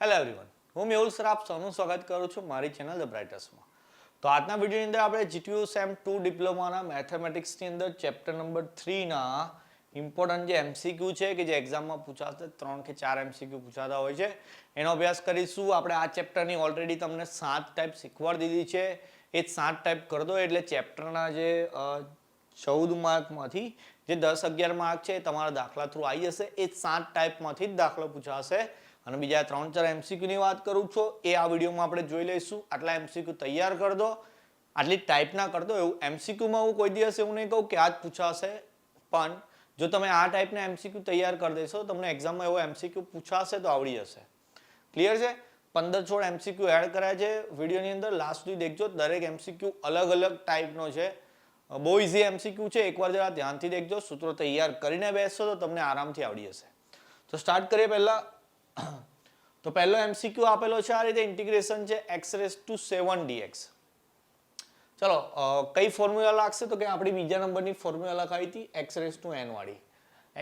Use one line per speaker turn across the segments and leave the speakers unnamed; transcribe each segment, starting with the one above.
Hello everyone, હું Mehul sir આપ સૌનું સ્વાગત કરું છું મારી ચેનલ ધ બ્રાઇટર્સમાં. તો આજના વિડીયોની અંદર આપણે જીટીયુ સેમ 2 ડિપ્લોમાના મેથેમેટિક્સની અંદર ચેપ્ટર નંબર 3ના ઇમ્પોર્ટન્ટ જે એમસીક્યુ છે કે જે એક્ઝામમાં પૂછાશે 3 કે 4 એમસીક્યુ પૂછાતા હોય છે એનો અભ્યાસ કરીશું. આપણે આ ચેપ્ટરની ઓલરેડી તમને 7 ટાઈપ શીખવાડી દીધી છે. એ 7 ટાઈપ કરી દો એટલે ચેપ્ટરના જે 14 માર્કમાંથી જે 10-11 માર્ક છે તમારા દાખલા થ્રુ આવી જશે. એ 7 ટાઈપમાંથી જ દાખલો પૂછાશે. અને બીજા 3-4 એમસીક્યુની વાત કરું છું એ આ વિડીયોમાં આપણે જોઈ લઈશું. આટલા એમસીક્યુ તૈયાર કરી દો, આટલી ટાઈપના કરી દો. એવું એમસીક્યુમાં હું કોઈ દિવસ એવું નહીં કહું કે આ જ પૂછાશે, પણ જો તમે આ ટાઈપના એમસીક્યુ તૈયાર કરી દેશો તમને એક્ઝામમાં એવો એમસીક્યુ પૂછાશે તો આવડી જશે. ક્લિયર છે? 15-16 એમસીક્યુ એડ કર્યા છે વિડીયોની અંદર, લાસ્ટ સુધી દેખજો. દરેક એમસીક્યુ અલગ અલગ ટાઈપનો છે. બહુ ઇઝી એમસીક્યુ છે, એકવાર જરા ધ્યાનથી દેખજો. સૂત્રો તૈયાર કરીને બેસશો તો તમને આરામથી આવડી જશે. તો સ્ટાર્ટ કરીએ પહેલા. તો પહેલો એમસીક્યુ આપેલો છે આ રીતે, ઇન્ટિગ્રેશન છે x⁷ dx. ચલો કઈ ફોર્મ્યુલા લાગશે તો કે આપણી બીજા નંબરની ફોર્મ્યુલા લખાવી હતી x⁻n વાળી.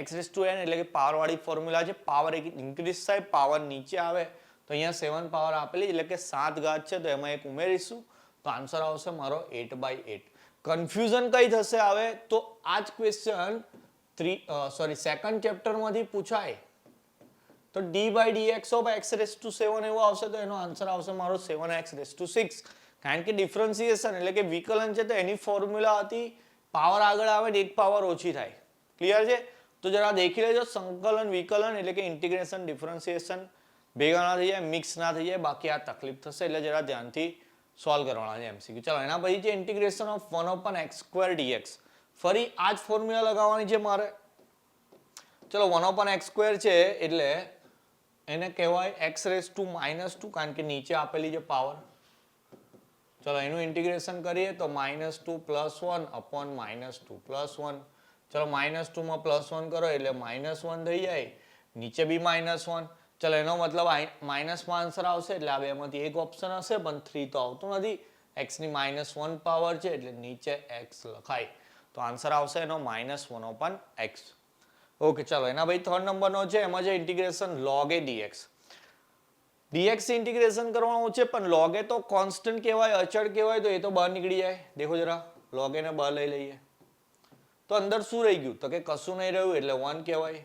x⁻n એટલે કે પાવર વાળી ફોર્મ્યુલા છે. પાવર ઇન્ક્રીઝ થાય, પાવર નીચે આવે તો અહીંયા 7 પાવર આપેલી એટલે કે 7 ઘાત છે તો એમાં એક ઉમેરીશું તો આન્સર આવશે મારો 8/8. કન્ફ્યુઝન કઈ થશે આવે તો આ જ ક્વેશ્ચન સેકન્ડ ચેપ્ટરમાંથી પૂછાય તો d/dx of x⁻7 એવો આવશે તો એનો આન્સર આવશે મારો 7x⁻6. કારણ કે ડિફરન્સિએશન એટલે કે વિકલન છે તો એની ફોર્મ્યુલા હતી પાવર આગળ આવે ને એક પાવર ઓછી થાય. ક્લિયર છે? તો જરા દેખી લેજો. સંકલન વિકલન એટલે કે ઇન્ટિગ્રેશન ડિફરન્સિએશન ભેગા ના થઈ જાય, મિક્સ ના થઈ જાય, બાકી આ તકલીફ થશે એટલે જરા ધ્યાનથી સોલ્વ કરવાના છે એમસીક્યુ. ચલો એના પછી છે ઇન્ટિગ્રેશન ઓફ 1/x² dx. ફરી આ જ ફોર્મ્યુલા લગાવવાની છે મારે. ચલો 1/x² છે એટલે એને કહેવાય x⁻², કારણ કે નીચે આપેલી છે પાવર. ચલો એનું ઇન્ટિગ્રેશન કરીએ તો -2 + 1 upon -2 + 1. ચલો -2 માં +1 કરો એટલે -1 થઈ જાય, નીચે બી -1. ચલો એનો મતલબ માઇનસમાં આન્સર આવશે એટલે આ બેમાંથી એક ઓપ્શન હશે, પણ 3 તો આવતું નથી. x ની -1 પાવર છે એટલે નીચે x લખાય તો આન્સર આવશે એનો -1/x. ઓકે, ચાલો એના ભાઈ 3rd નંબરનો છે, એમાં છે integration log a dx. dx integration કરવાનું છે પણ log a તો કોન્સ્ટન્ટ કહેવાય, અચળ કહેવાય તો એ તો બહાર નીકળી જાય. દેખો જરા, log a ને બહાર લઈ લઈએ તો અંદર શું રહી ગયું તો કે કશું નહીં રહ્યું એટલે 1 કહેવાય.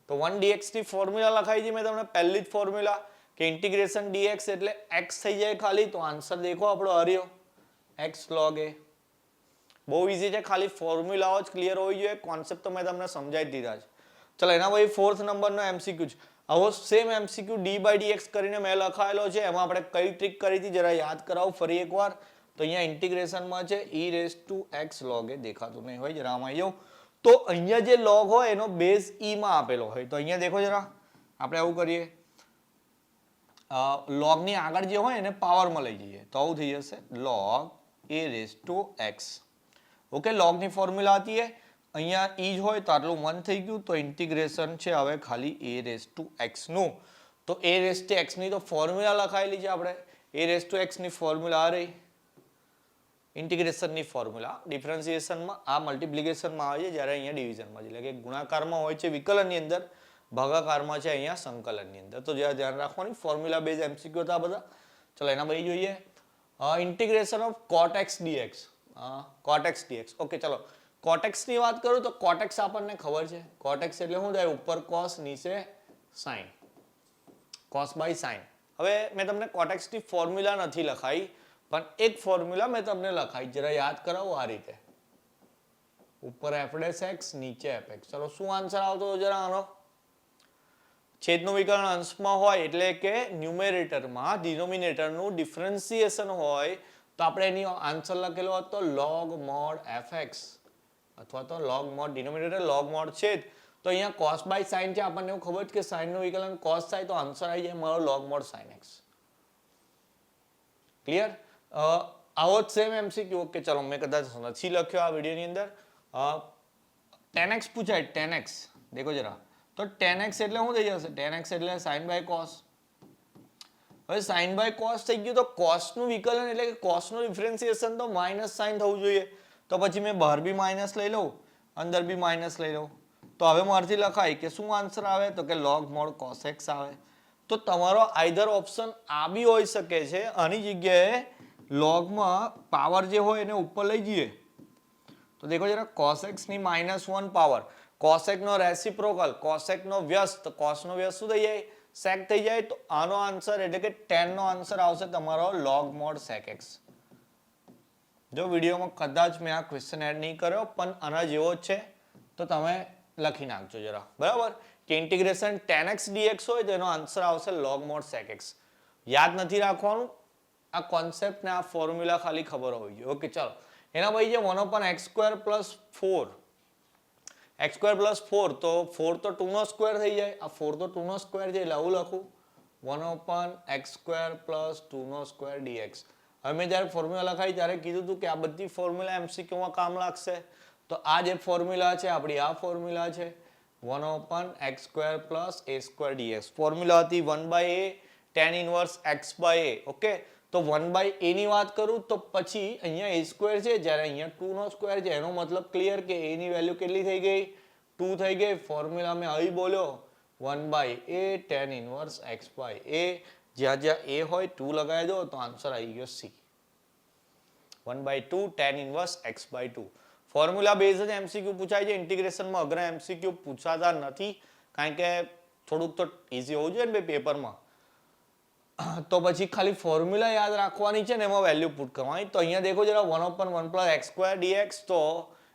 તો 1 dx ની ફોર્મ્યુલા લખાઈ હતી મેં તમને પહેલી જ ફોર્મ્યુલા કે ઇન્ટિગ્રેશન dx એટલે x થઈ જાય ખાલી. તો આન્સર દેખો આપણો હર્યો x log a. બહુ ઇઝી છે, ખાલી ફોર્મ્યુલાઓ જ ક્લિયર હોવી જોઈએ. કોન્સેપ્ટ તો મેં તમને સમજાવી દીધા છે. ચલો એના પછી 4th નંબરનો એમસીક્યુ છે. આવો સેમ એમસીક્યુ d/dx કરીને મેં લખાયેલો છે. એમાં આપણે કઈ ટ્રીક કરી હતી જરા યાદ કરાવું ફરી એકવાર. તો અહીંયા ઇન્ટિગ્રેશનમાં છે e⁻x log a. દેખાતું નહીં હોય જરા આમાં આવ્યું તો અહીંયા જે log હોય એનો બેઝ e માં આપેલો હોય તો અહીંયા દેખો જરા આપણે આવું કરીએ, log ની આગળ જે હોય એને પાવરમાં લઈ જઈએ તો આવું થઈ જશે log a⁻x. ઓકે, log ની ફોર્મ્યુલા હતી એ અહીંયા e જ હોય તો આટલું 1 થઈ ગયું. તો ઇન્ટિગ્રેશન છે હવે ખાલી a⁻x નું. તો a⁻x ની તો ફોર્મ્યુલા લખાયેલી છે આપણે. a⁻x ની ફોર્મ્યુલા આ રહી, ઇન્ટિગ્રેશનની ફોર્મ્યુલા. ડિફરન્સિએશનમાં આ મલ્ટિપ્લિકેશનમાં આવે છે, જ્યારે અહીંયા ડિવિઝનમાં છે. એટલે કે ગુણાકારમાં હોય છે વિકલનની અંદર, ભાગાકારમાં છે અહીંયા સંકલનની અંદર. તો જરા ધ્યાન રાખવાની, ફોર્મ્યુલા બેઝ એમસીક્યુ હતા બધા. ચલો એના પછી જોઈએ integration of cot x dx. cot x dx. Okay, ચલો cot x ની વાત કરું તો cot x આપણને ખબર છે. cot x એટલે શું થાય? ઉપર cos નીચે sin, cos/sin. હવે મેં તમને cot x ની ફોર્મ્યુલા નથી લખાઈ પણ એક ફોર્મ્યુલા મેં તમને લખાઈ, જરા યાદ કરાવો આ રીતે. ઉપર f'(x) નીચે fx. ચલો શું આન્સર આવતો જરા આનો? છેદનું વિકલન અંશમાં હોય એટલે કે ન્યુમેરેટરમાં ડિનોમિનેટરનું ડિફરન્સિએશન હોય તો આપણે એની આન્સર લખેલો હતો log mod fx અથવા તો log mod denominator log mod છેદ. તો અહીંયા cos/sin છે, આપણને એવું ખબર છે કે sin નું વિકલન cos થાય તો આન્સર આવી જાય મારો log mod sin x. Clear? આવો જ સેમ એમસીક્યુ. ઓકે, ચલો મેં કદાચ નથી લખ્યો આ વિડીયોની અંદર. tan x પૂછાય, tan x દેખો જરા. તો tan x એટલે શું થઈ જશે? tan x એટલે sin/cos. હવે sin/cos થઈ ગયું તો cos નું વિકલન એટલે કે cos નું ડિફરન્સિએશન તો -sin થવું જોઈએ. તો પછી મેં બહાર બી માઇનસ લઈ લઉં, અંદર બી માઇનસ લઈ લઉં. તો હવે મારથી લખાય કે શું આન્સર આવે તો કે log mod cos x આવે. તો તમારો આઈધર ઓપ્શન આ બી હોઈ શકે છે. આની જગ્યાએ લોગમાં પાવર જે હોય એને ઉપર લઈ જઈએ તો દેખો જરા cosx ની -1 પાવર, cosec નો રેસિપ્રોકલ, cosec નો વ્યસ્ત, cos નો વ્યસ્ત શું થઈ જાય sec થઈ જાય. તો આનો આન્સર એટલે કે 10 નો આન્સર આવશે તમારો log mod sec x. જો વિડીયોમાં કદાચ મેં આ ક્વેશ્ચન એડ નહીં કર્યો પણ આના જેવો જ છે તો તમે લખી નાખજો જરા, બરાબર, કે ઇન્ટિગ્રેશન 10x dx હોય તો એનો આન્સર આવશે log mod sec x. યાદ નથી રાખવાનું, આ કોન્સેપ્ટ ને આ ફોર્મ્યુલા ખાલી ખબર હોવી જોઈએ. ઓકે ચાલો, એના પછી છે 1/x² + 4, x² + 4, તો 4 તો 2 નો સ્ક્વેર થઈ જાય. આ 4 તો 2 નો સ્ક્વેર છે એટલે આવું લખું 1/x² + 2 નો સ્ક્વેર dx. હવે મેં જ્યારે ફોર્મ્યુલા લખાઈ ત્યારે કીધું હતું કે આ બધી ફોર્મ્યુલા MCQમાં કામ લાગશે. તો આ જે ફોર્મ્યુલા છે આપણી આ ફોર્મ્યુલા છે 1/x² + a² dx. ફોર્મ્યુલા હતી 1/a tan inverse x/a. Okay, તો 1/a ની વાત કરું તો પછી અહીંયા a² છે જ્યારે અહીંયા 2 નો સ્ક્વેર છે એનો મતલબ ક્લિયર કે a ની વેલ્યુ કેટલી થઈ ગઈ 2 થઈ ગઈ. ફોર્મ્યુલા મેં અહીં બોલ્યો 1/a tan inverse x/a. જ્યાં જ્યાં a હોય 2 લગાવી દો તો આન્સર આવી ગયો C, 1/2 tan inverse x/2. Formula base જ MCQ પૂછાય છે. ઇન્ટિગ્રેશનમાં અઘરા MCQ પૂછાતા નથી કારણ કે થોડુંક તો ઈઝી હોવું જોઈએ ને પેપરમાં. તો પછી ખાલી ફોર્મ્યુલા યાદ રાખવાની છે ને એમાં વેલ્યુ પુટ કરવાની. તો અહીંયા દેખો જરા 1/1 + x² dx, તો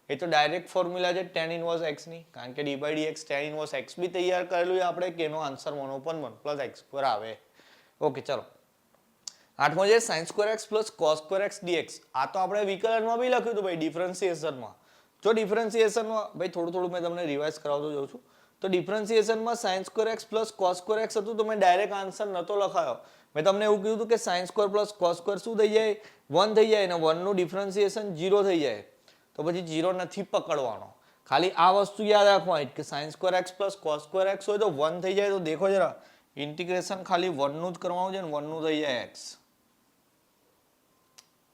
એ તો ડાયરેક્ટ ફોર્મ્યુલા છે tan inverse x ની, કારણ કે d/dx tan inverse x બી તૈયાર કરેલું છે આપણે કે એનો આન્સર 1/1 + x² આવે. ઓકે ચલો, 8મો છે sin² x + cos² x dx. આ તો આપણે વિકલનમાં બી લખ્યું હતું ભાઈ, ડિફરન્સિએશનમાં. જો ડિફરન્સિએશનમાં ભાઈ થોડું મેં તમને રિવાઇઝ કરાવતો જાઉં છું. તો ડિફરન્સિએશનમાં sin² x + cos² x હતું તો મેં ડાયરેક્ટ આન્સર નતો લખાયો. મેં તમને એવું કીધું હતું કે sin² + cos² શું થઈ જાય 1 થઈ જાય અને 1 નું ડિફરન્સિએશન 0 થઈ જાય. તો પછી 0 નથી પકડવાનો, ખાલી આ વસ્તુ યાદ રાખવાની કે sin² x + cos² x હોય તો 1 થઈ જાય. તો દેખો જરા ઇન્ટિગ્રેશન ખાલી 1 નું જ કરવાનું છે ને 1 નું થઈ જાય x.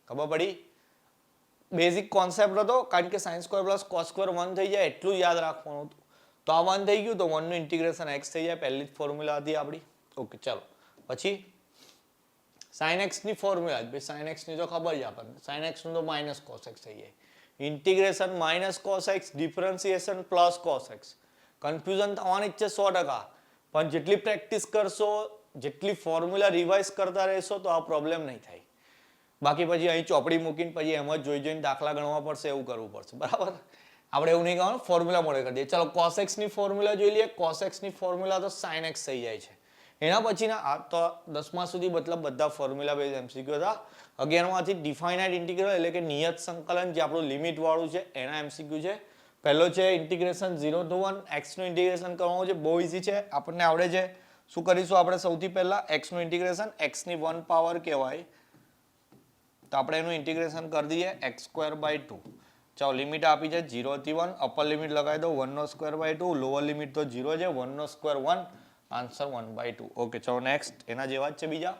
ખબર પડી? બેઝિક કોન્સેપ્ટ હતો કારણ કે sin² + cos² 1 થઈ જાય એટલું યાદ રાખવાનું હતું. તો આ 1 થઈ ગયું તો 1 નું ઇન્ટિગ્રેશન x થઈ જાય. પહેલી જ ફોર્મ્યુલા હતી આપણી. ઓકે ચાલો, પછી sin x ની ફોર્મ્યુલા, ભાઈ sin x ની તો ખબર છે આપણને, sin x નું તો -cos x થઈ જાય. Integration -cos x, differentiation +cos x. Confusion થવાની જ છે 100%, પણ જેટલી પ્રેક્ટિસ કરશો, જેટલી ફોર્મ્યુલા રિવાઇઝ કરતા રહેશો તો આ પ્રોબ્લેમ નહીં થાય. બાકી પછી અહીં ચોપડી મૂકીને પછી એમ જ જોઈને દાખલા ગણવા પડશે, એવું કરવું પડશે, બરાબર. આપણે એવું નહીં કહેવાનું, ફોર્મ્યુલા મોડે કરી દઈએ. ચાલો cos x ની ફોર્મ્યુલા જોઈ લઈએ. cos x ની ફોર્મ્યુલા તો sin x થઈ જાય છે. એના પછીના આ તો 10મા સુધી મતલબ બધા ફોર્મ્યુલા બેઝ MCQ હતા. 11માંથી ડિફાઇનાઇટ ઇન્ટિગ્રલ એટલે કે નિયત સંકલન જે આપણું લિમિટ વાળું છે એના MCQ છે. પહેલો છે ઇન્ટિગ્રેશન 0 to 1 x નું ઇન્ટિગ્રેશન કરવાનું છે, બહુ ઈઝી છે, આપણને આવડે છે. શું કરીશું આપણે સૌથી પહેલા x નું ઇન્ટિગ્રેશન, x ની 1 પાવર કહેવાય તો આપણે એનું ઇન્ટિગ્રેશન કરી દઈએ x²/2. ચાલો લિમિટ આપી છે 0 થી 1, અપર લિમિટ લગાવી દો 1/2, લોઅર લિમિટ તો 0 છે, 1/2 1, આન્સર 1/2. ઓકે ચલો નેક્સ્ટ, એના જેવા જ છે બીજા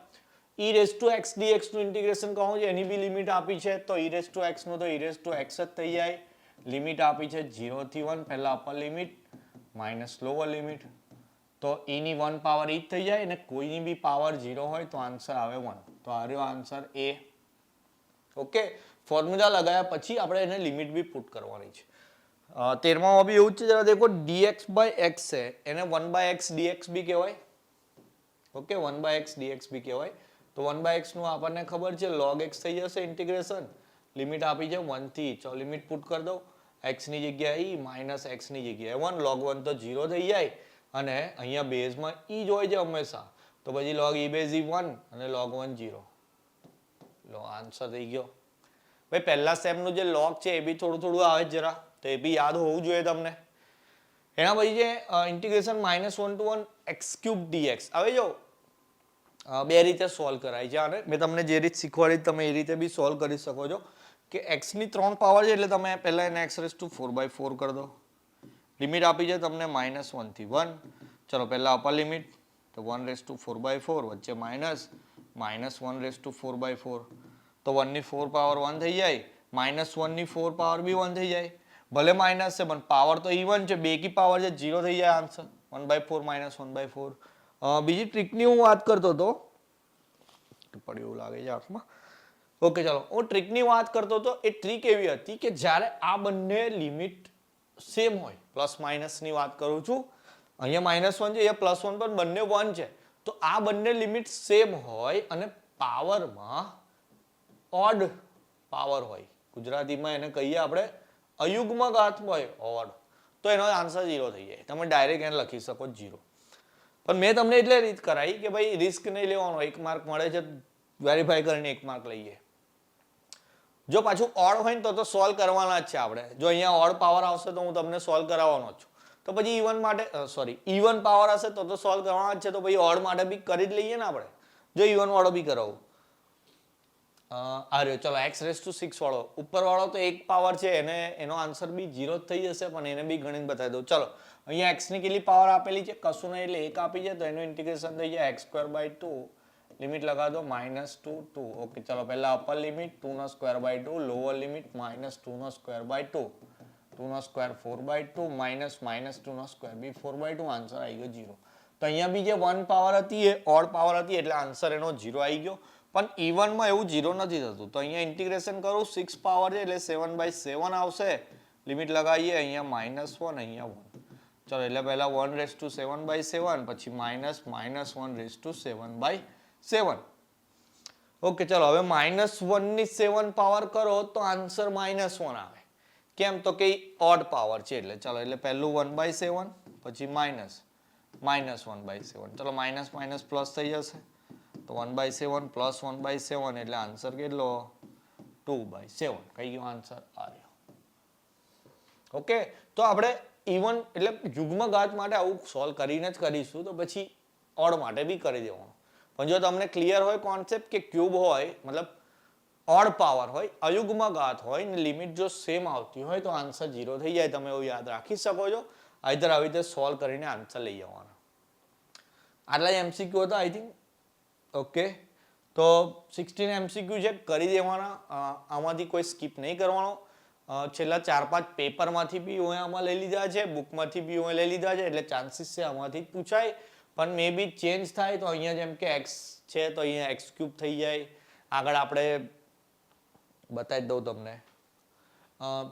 e⁻x dx નું ઇન્ટિગ્રેશન કહું છે, એની બી લિમિટ આપી છે તો e⁻x નું તો e⁻x જ થઈ જાય. લિમિટ આપી છે 0 થી 1, પહેલા upper limit minus lower limit, તો e ની 1 પાવર e જ થઈ જાય અને કોઈની બી પાવર 0 હોય તો આન્સર આવે 1. તો આ રહ્યો આન્સર A. ઓકે, ફોર્મ્યુલા લગાવ્યા પછી આપણે એને લિમિટ બી પુટ કરવાની છે. 13માં બી એવું જ છે, જરા દેખો dx/x છે એને 1/x dx બી કહેવાય. ઓકે, 1/x dx બી કહેવાય. તો 1/x નું આપણને ખબર છે log x થઈ જશે ઇન્ટિગ્રેશન. લિમિટ આપી છે 1 થી, ચલો લિમિટ પુટ કરી દો. x ની જગ્યાએ e માઇનસ x ની જગ્યાએ 1, log 1 તો 0 થઈ જાય અને અહીંયા બેઝમાં e જ હોય છે હંમેશા, તો પછી log e base e 1 અને log 1 0. લો આન્સર થઈ ગયો. ભાઈ પહેલા સ્ટેપનું જે log છે એ બી થોડું આવે જરા, તો એ બી યાદ હોવું જોઈએ તમને. એના પછી છે ઇન્ટિગ્રેશન -1 to 1 x³ dx. હવે જો બે રીતે સોલ્વ કરાય છે આને, મેં તમને જે રીત શીખવાડી તમે એ રીતે બી સોલ્વ કરી શકો છો કે x ની 3 પાવર છે એટલે તમે પહેલા એને x⁴/4 કરી દો. લિમિટ આપી છે તમને -1 થી 1, ચલો પહેલા અપર લિમિટ તો 1⁴/4, વચ્ચે -1⁴/4, તો 1 ની 4 પાવર 1 થઈ જાય, -1 ની 4 પાવર બી 1 થઈ જાય. ભલે માઇનસ છે પણ પાવર તો ઇવન છે, બે કી પાવર છે 0 થઈ જાય આન્સર 1/4 -1/4. બીજી ટ્રીકની હું વાત કરતો હતો, પડ્યું એવું લાગે છે આંખમાં. ઓકે ચાલો, હું ટ્રીકની વાત કરતો હતો. એ ટ્રીક એવી હતી કે જ્યારે આ બંને લિમિટ સેમ હોય, પ્લસ માઇનસની વાત કરું છું, અહીંયા -1 છે, અહીંયા +1, પણ બંને 1 છે, તો આ બંને લિમિટ સેમ હોય અને પાવરમાં ઓડ પાવર હોય, ગુજરાતીમાં એને કહીએ આપણે અયુગ્મ ઘાત હોય ઓડ, તો એનો આન્સર 0 થઈ જાય. તમે ડાયરેક્ટ એને લખી શકો 0. પણ મેં તમને એટલે રીત કરાવી કે ભાઈ રિસ્ક નહીં લેવાનો, 1 માર્ક મળે છે, વેરીફાઈ કરીને 1 માર્ક લઈએ. જો પાછું ઓડ હોય ને તો સોલ્વ કરવાના જ છે આપણે. જો અહીંયા ઓડ પાવર આવશે તો હું તમને સોલ્વ કરાવવાનો જ છું. તો પછી ઇવન માટે ઇવન પાવર હશે તો સોલ્વ કરવાના જ છે, તો પછી ઓડ માટે બી કરી જ લઈએ ને આપણે. જો ઇવન વાળો બી કરાવું, આ રહ્યો ચલો x⁻6 વાળો, ઉપર વાળો તો 1 પાવર છે, એનો આન્સર બી 0 જ થઈ જશે, પણ એને બી ગણીને બતાવી દઉં. ચલો અહીંયા x ની કેટલી પાવર આપેલી છે, કશું નહીં, એટલે 1 આપી છે, તો એનું ઇન્ટિગ્રેશન થઈ જાય x²/2, લિમિટ લગાવી દો -2 2. ઓકે ચલો, પહેલા અપર લિમિટ 2²/2, લોઅર લિમિટ -2²/2, 2² 4/2, -2² બી 4/2, આન્સર આવી ગયો 0. તો અહીંયા બી જે 1 પાવર હતી એ ઓડ પાવર હતી, એટલે આન્સર એનો 0 આવી ગયો. પણ ઇવનમાં એવું 0 નથી થતું, તો અહીંયા ઇન્ટિગ્રેશન કરું, 6 પાવર છે એટલે 7/7 આવશે, લિમિટ લગાવીએ, અહીંયા -1, અહીંયા 1. ચલો એટલે પહેલા 1⁻7/7, પછી -1⁻7/7. ઓકે ચલો, હવે -1 ની 7 પાવર કરો તો આન્સર -1 આવે. કેમ? તો કે ઓડ પાવર છે એટલે. ચલો એટલે પહેલું 1/7, પછી -1/7. ચલો માઇનસ પ્લસ થઈ જશે, તો 1/7 પ્લસ 1/7 એટલે આન્સર કેટલો? 2/7. કઈ ગયો આન્સર? આ રહ્યો. ઓકે, તો આપણે ઇવન એટલે યુગ્મ ઘાત માટે આવું સોલ્વ કરીને જ કરીશું, તો પછી ઓડ માટે બી કરી દેવાનું. પણ જો તમને ક્લિયર હોય કોન્સેપ્ટ કે ક્યુબ હોય, મતલબ ઓડ પાવર હોય, અયુગ્મ ઘાત હોય ને લિમિટ જો સેમ આવતી હોય, તો આન્સર 0 થઈ જાય. તમે એવું યાદ રાખી શકો છો. આઈધર આવી રીતે સોલ્વ કરીને આન્સર લઈ જવાના. આટલા જ MCQ હતા આઈ થિંક. ઓકે, તો 16 MCQ છે, કરી દેવાના. આમાંથી કોઈ સ્કીપ નહીં કરવાનો. છેલ્લા 4-5 પેપરમાંથી બી હું આમાં લઈ લીધા છે, બુકમાંથી બી હું લઈ લીધા છે, એટલે ચાન્સીસ છે આમાંથી પૂછાય. પણ મે બી ચેન્જ થાય, તો અહીંયા જેમ કે x છે તો અહીંયા x³ થઈ જાય. આગળ આપણે બતાવી દઉં તમને,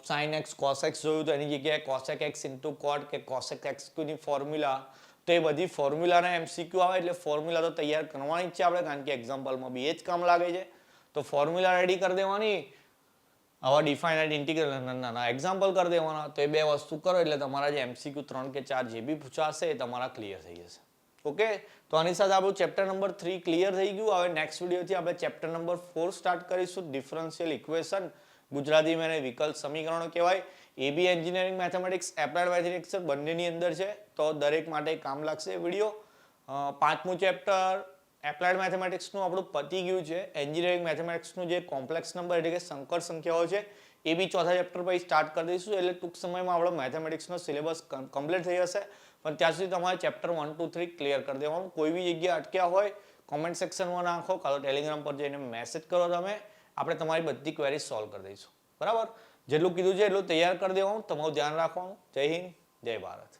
sin x cos x જોયું, તો એની જગ્યાએ cosec x * cot કે cosec x³ ની ફોર્મ્યુલા, તો એ બધી ફોર્મ્યુલાના MCQ આવે, એટલે ફોર્મ્યુલા તો તૈયાર કરવાની જ છે આપણે, કારણ કે એક્ઝામ્પલમાં બી એ જ કામ લાગે છે. તો ફોર્મ્યુલા રેડી કરી દેવાની, આવા ડિફાઇનાઇટ ઇન્ટિગ્રલ નાના એક્ઝામ્પલ કરી દેવાના. તો એ બે વસ્તુ કરો એટલે તમારા જે MCQ 3 કે 4 જે બી પૂછાશે એ તમારા ક્લિયર થઈ જશે. ઓકે, તો આની સાથે આપણું ચેપ્ટર નંબર 3 ક્લિયર થઈ ગયું. હવે નેક્સ્ટ વિડીયોથી આપણે ચેપ્ટર નંબર 4 સ્ટાર્ટ કરીશું, ડિફરન્શિયલ ઇક્વેશન, ગુજરાતીમાં એને વિકલ સમીકરણો કહેવાય. એ બી એન્જિનિયરિંગ મેથેમેટિક્સ, એપ્લાઇડ મેથેમેટિક્સ બંનેની અંદર છે, તો દરેક માટે કામ લાગશે વિડીયો. 5મું ચેપ્ટર એપ્લાઇડ મેથેમેટિક્સનું આપણું પતી ગયું છે. એન્જિનિયરિંગ મેથેમેટિક્સનું જે કોમ્પ્લેક્સ નંબર એટલે કે સંકર સંખ્યાઓ છે, એ બી ચોથા ચેપ્ટર પછી સ્ટાર્ટ કરી દઈશું, એટલે ટૂંક સમયમાં આપણો મેથેમેટિક્સનો સિલેબસ કમ્પ્લીટ થઈ જશે. પણ ત્યાં સુધી તમારે ચેપ્ટર 1, 2, 3 ક્લિયર કરી દેવાનું. કોઈ બી જગ્યાએ અટક્યા હોય કોમેન્ટ સેક્શનમાં નાખો, કાં તો ટેલિગ્રામ પર જઈને મેસેજ કરો તમે, આપણે તમારી બધી ક્વેરી સોલ્વ કરી દઈશું. બરાબર, જેટલું કીધું છે એટલું તૈયાર કરી દેવાનું. તમારું ધ્યાન રાખવાનું. જય હિન્દ, જય ભારત.